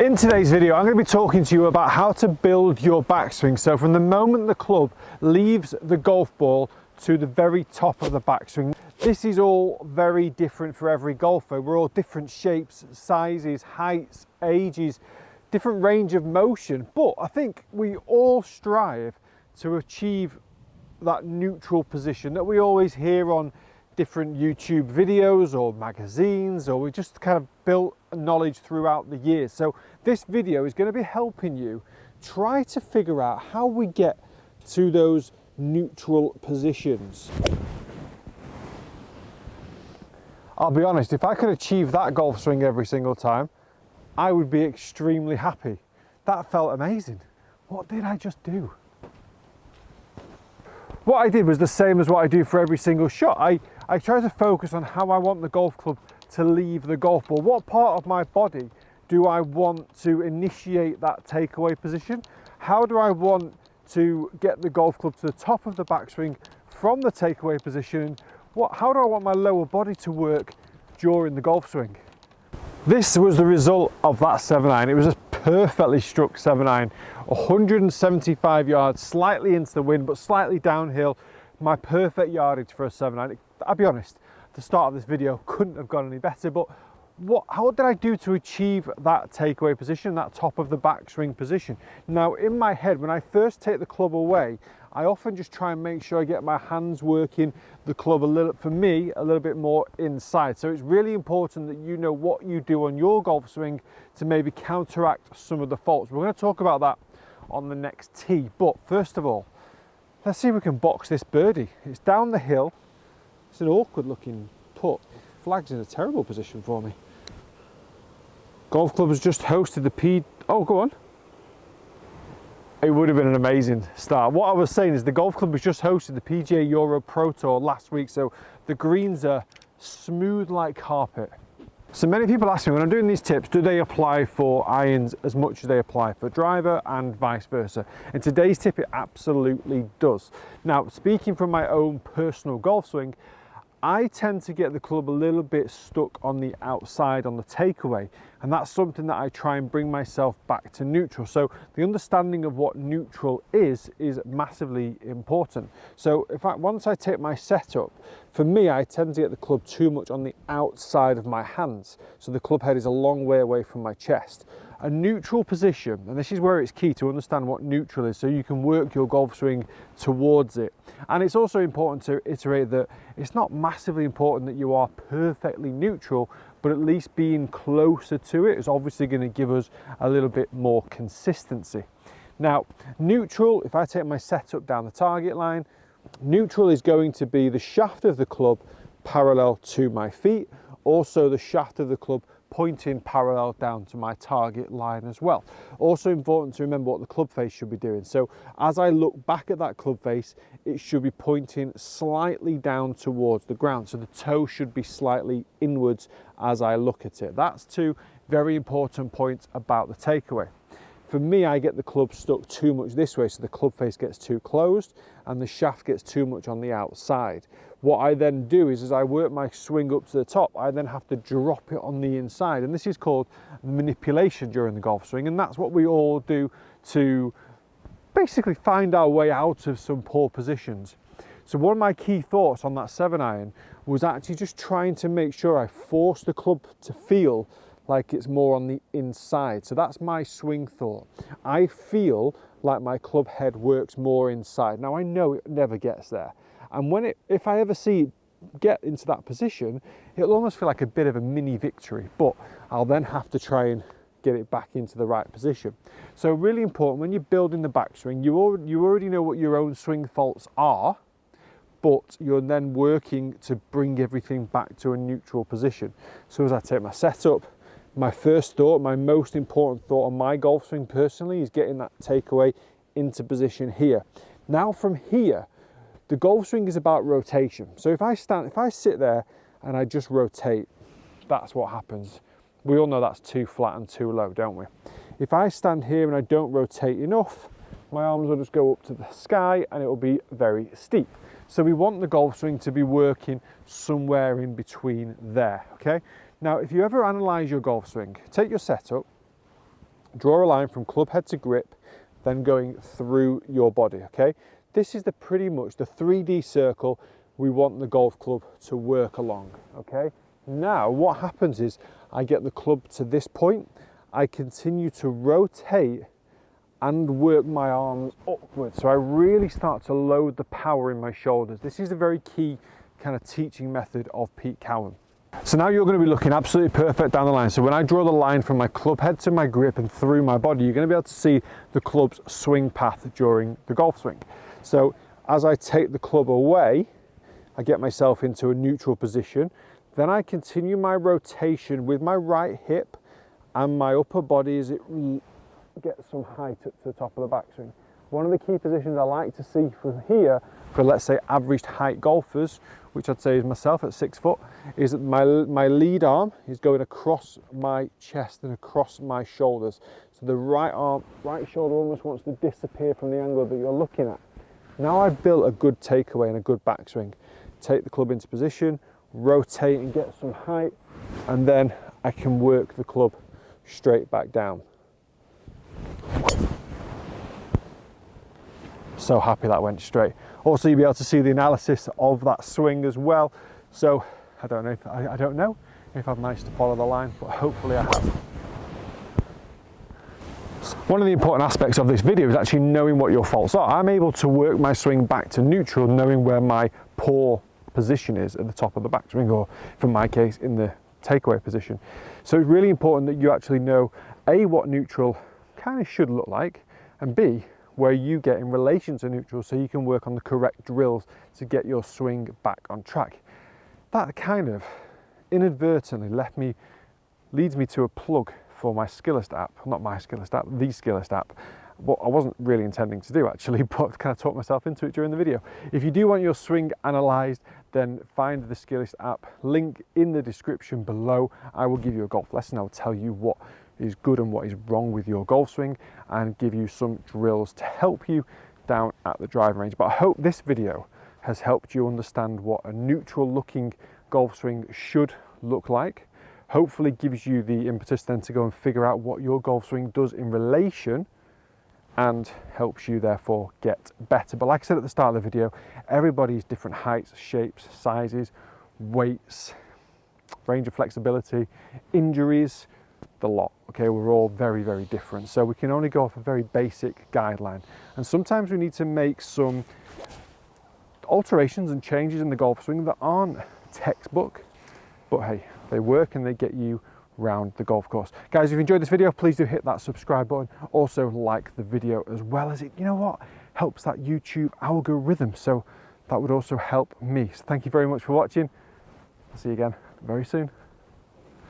In today's video, I'm going to be talking to you about how to build your backswing. So from the moment the club leaves the golf ball to the very top of the backswing, this is all very different for every golfer. We're all different shapes, sizes, heights, ages, different range of motion. But I think we all strive to achieve that neutral position that we always hear on different YouTube videos or magazines, or we just kind of built knowledge throughout the years. So this video is going to be helping you try to figure out how we get to those neutral positions. I'll be honest, if I could achieve that golf swing every single time, I would be extremely happy. That felt amazing. What did I just do? What I did was the same as what I do for every single shot. I try to focus on how I want the golf club to leave the golf ball. What part of my body do I want to initiate that takeaway position? How do I want to get the golf club to the top of the backswing from the takeaway position? How do I want my lower body to work during the golf swing? This was the result of that 7-iron. It was a perfectly struck 7-iron, 175 yards, slightly into the wind, but slightly downhill. My perfect yardage for a 7-iron. I'll be honest, the start of this video couldn't have gone any better, but how did I do to achieve that takeaway position, that top of the backswing position? Now, in my head, when I first take the club away, I often just try and make sure I get my hands working the club a little bit more inside. So it's really important that you know what you do on your golf swing to maybe counteract some of the faults. We're going to talk about that on the next tee, but first of all, let's see if we can box this birdie. It's down the hill. It's an awkward looking putt. Flag's in a terrible position for me. Golf club has just hosted the oh, go on. It would have been an amazing start. What I was saying is the golf club has just hosted the PGA Euro Pro Tour last week, so the greens are smooth like carpet. So many people ask me when I'm doing these tips, do they apply for irons as much as they apply for driver and vice versa? In today's tip, it absolutely does. Now, speaking from my own personal golf swing, I tend to get the club a little bit stuck on the outside on the takeaway, and that's something that I try and bring myself back to neutral. So the understanding of what neutral is massively important. So once I take my setup, for me, I tend to get the club too much on the outside of my hands, so the club head is a long way away from my chest. A neutral position, and this is where it's key to understand what neutral is so you can work your golf swing towards it. And it's also important to iterate that it's not massively important that you are perfectly neutral, but at least being closer to it is obviously going to give us a little bit more consistency. Now, neutral, if I take my setup down the target line, neutral is going to be the shaft of the club parallel to my feet, also the shaft of the club pointing parallel down to my target line as well. Also important to remember what the club face should be doing. So as I look back at that club face, it should be pointing slightly down towards the ground. So the toe should be slightly inwards as I look at it. That's two very important points about the takeaway. For me, I get the club stuck too much this way, so the club face gets too closed and the shaft gets too much on the outside. What I then do is, as I work my swing up to the top, I then have to drop it on the inside. And this is called manipulation during the golf swing. And that's what we all do to basically find our way out of some poor positions. So one of my key thoughts on that 7-iron was actually just trying to make sure I force the club to feel like it's more on the inside. So that's my swing thought. I feel like my club head works more inside. Now I know it never gets there. And if I ever see it get into that position, it'll almost feel like a bit of a mini victory, but I'll then have to try and get it back into the right position. So really important when you're building the backswing, you already know what your own swing faults are, but you're then working to bring everything back to a neutral position. So as I take my setup, my first thought, my most important thought on my golf swing personally is getting that takeaway into position here. Now from here, the golf swing is about rotation. So if I sit there and I just rotate, that's what happens. We all know that's too flat and too low, don't we? If I stand here and I don't rotate enough, my arms will just go up to the sky and it will be very steep. So we want the golf swing to be working somewhere in between there, okay? Now, if you ever analyze your golf swing, take your setup, Draw a line from club head to grip, then going through your body, okay? This is pretty much the 3D circle we want the golf club to work along, okay? Now, what happens is I get the club to this point, I continue to rotate and work my arms upwards. So I really start to load the power in my shoulders. This is a very key kind of teaching method of Pete Cowan. So now you're going to be looking absolutely perfect down the line. So when I draw the line from my club head to my grip and through my body, you're going to be able to see the club's swing path during the golf swing. So as I take the club away, I get myself into a neutral position. Then I continue my rotation with my right hip and my upper body as it gets some height up to the top of the backswing. One of the key positions I like to see from here for, let's say, average height golfers, which I'd say is myself at 6 foot, is that my lead arm is going across my chest and across my shoulders. So the right shoulder almost wants to disappear from the angle that you're looking at. Now I've built a good takeaway and a good backswing. Take the club into position, rotate and get some height, and then I can work the club straight back down. So happy that went straight. Also, you'll be able to see the analysis of that swing as well. So I don't know if I've managed to follow the line, but hopefully I have. One of the important aspects of this video is actually knowing what your faults are. I'm able to work my swing back to neutral, knowing where my poor position is at the top of the backswing, or for my case, in the takeaway position. So it's really important that you actually know A, what neutral kind of should look like, and B, where you get in relation to neutral, so you can work on the correct drills to get your swing back on track. That kind of inadvertently leads me to a plug for my Skillest app, not my Skillest app, the Skillest app. What I wasn't really intending to do actually, but kind of talked myself into it during the video. If you do want your swing analysed, then find the Skillest app, link in the description below. I will give you a golf lesson. I'll tell you what is good and what is wrong with your golf swing and give you some drills to help you down at the driving range. But I hope this video has helped you understand what a neutral looking golf swing should look like. Hopefully gives you the impetus then to go and figure out what your golf swing does in relation, and helps you therefore get better. But like I said at the start of the video, everybody's different heights, shapes, sizes, weights, range of flexibility, injuries, the lot. Okay, we're all very, very different. So we can only go off a very basic guideline. And sometimes we need to make some alterations and changes in the golf swing that aren't textbook, but hey, they work and they get you round the golf course. Guys, if you enjoyed this video, please do hit that subscribe button. Also like the video, as well as it, you know what, helps that YouTube algorithm. So that would also help me. So thank you very much for watching. I'll see you again very soon.